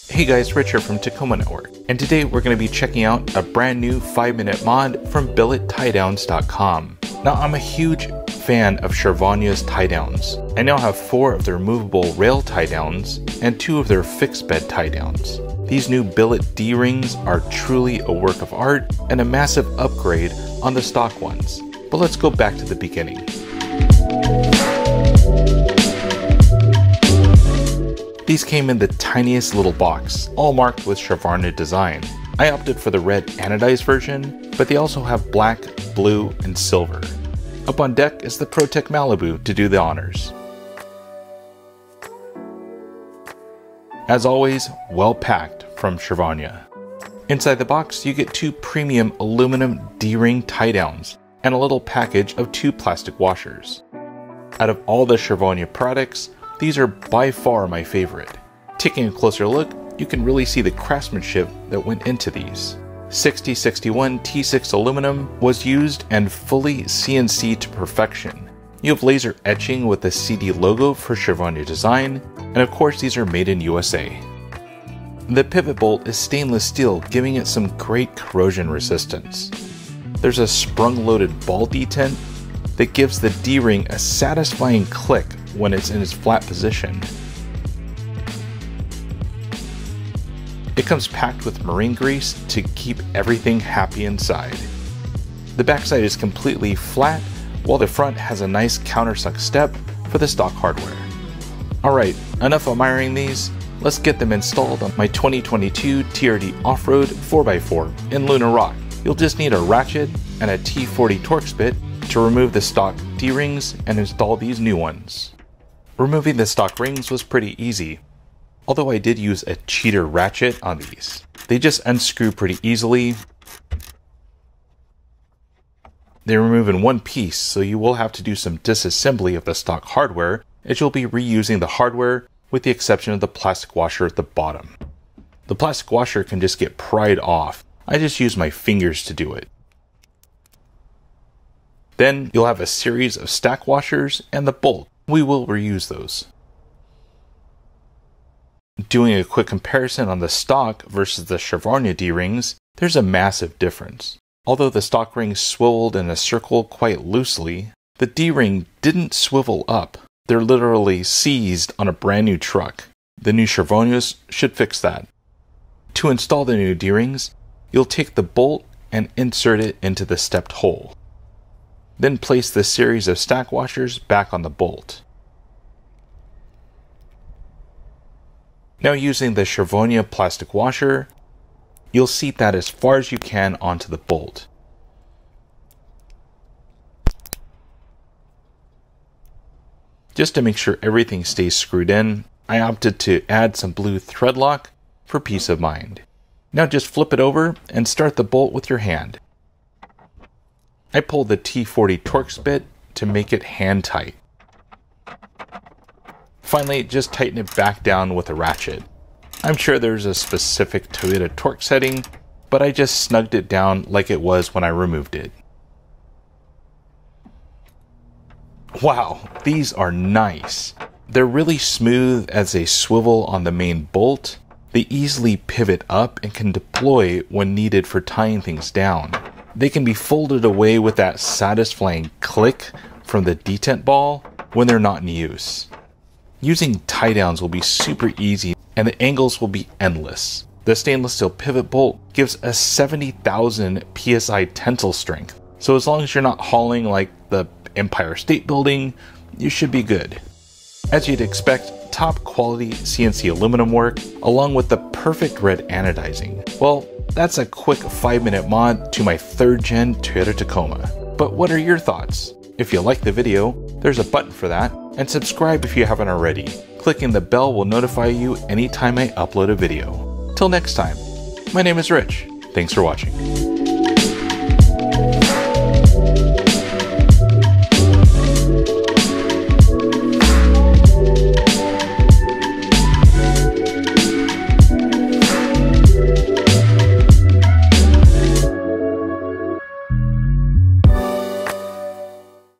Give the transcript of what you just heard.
Hey guys, Rich here from Tacoma Network, and today we're going to be checking out a brand new 5-minute mod from BilletTiedowns.com. Now, I'm a huge fan of Charvonia's tie downs. I now have 4 of their movable rail tie downs and 2 of their fixed bed tie downs. These new billet D-rings are truly a work of art and a massive upgrade on the stock ones. But let's go back to the beginning. These came in the tiniest little box, all marked with Charvonia Design. I opted for the red anodized version, but they also have black, blue, and silver. Up on deck is the ProTech Malibu to do the honors. As always, well packed from Charvonia. Inside the box, you get 2 premium aluminum D-ring tie downs and a little package of 2 plastic washers. Out of all the Charvonia products, these are by far my favorite. Taking a closer look, you can really see the craftsmanship that went into these. 6061 T6 aluminum was used and fully CNC to perfection. You have laser etching with the CD logo for Charvonia Design, and of course these are made in USA. The pivot bolt is stainless steel, giving it some great corrosion resistance. There's a sprung-loaded ball detent that gives the D-ring a satisfying click when it's in its flat position. It comes packed with marine grease to keep everything happy inside. The backside is completely flat, while the front has a nice countersunk step for the stock hardware. Alright, enough admiring these, let's get them installed on my 2022 TRD Off-Road 4x4 in Luna Rock. You'll just need a ratchet and a T40 Torx bit to remove the stock D-rings and install these new ones. Removing the stock rings was pretty easy, although I did use a cheater ratchet on these. They just unscrew pretty easily. They remove in one piece, so you will have to do some disassembly of the stock hardware, as you'll be reusing the hardware with the exception of the plastic washer at the bottom. The plastic washer can just get pried off. I just use my fingers to do it. Then you'll have a series of stack washers and the bolt. We will reuse those. Doing a quick comparison on the stock versus the Charvonia D-rings, there's a massive difference. Although the stock rings swiveled in a circle quite loosely, the D-ring didn't swivel up. They're literally seized on a brand new truck. The new Charvonias should fix that. To install the new D-rings, you'll take the bolt and insert it into the stepped hole. Then place the series of stack washers back on the bolt. Now, using the Charvonia plastic washer, you'll seat that as far as you can onto the bolt. Just to make sure everything stays screwed in, I opted to add some blue thread lock for peace of mind. Now just flip it over and start the bolt with your hand. I pulled the T40 Torx bit to make it hand tight. Finally, just tighten it back down with a ratchet. I'm sure there's a specific Toyota torque setting, but I just snugged it down like it was when I removed it. Wow, these are nice. They're really smooth as they swivel on the main bolt. They easily pivot up and can deploy when needed for tying things down. They can be folded away with that satisfying click from the detent ball when they're not in use. Using tie downs will be super easy and the angles will be endless. The stainless steel pivot bolt gives a 70,000 PSI tensile strength, so as long as you're not hauling like the Empire State Building, you should be good. As you'd expect, top quality CNC aluminum work along with the perfect red anodizing. Well, that's a quick 5-minute mod to my 3rd gen Toyota Tacoma. But what are your thoughts? If you like the video, there's a button for that, and subscribe if you haven't already. Clicking the bell will notify you anytime I upload a video. Till next time, my name is Rich. Thanks for watching.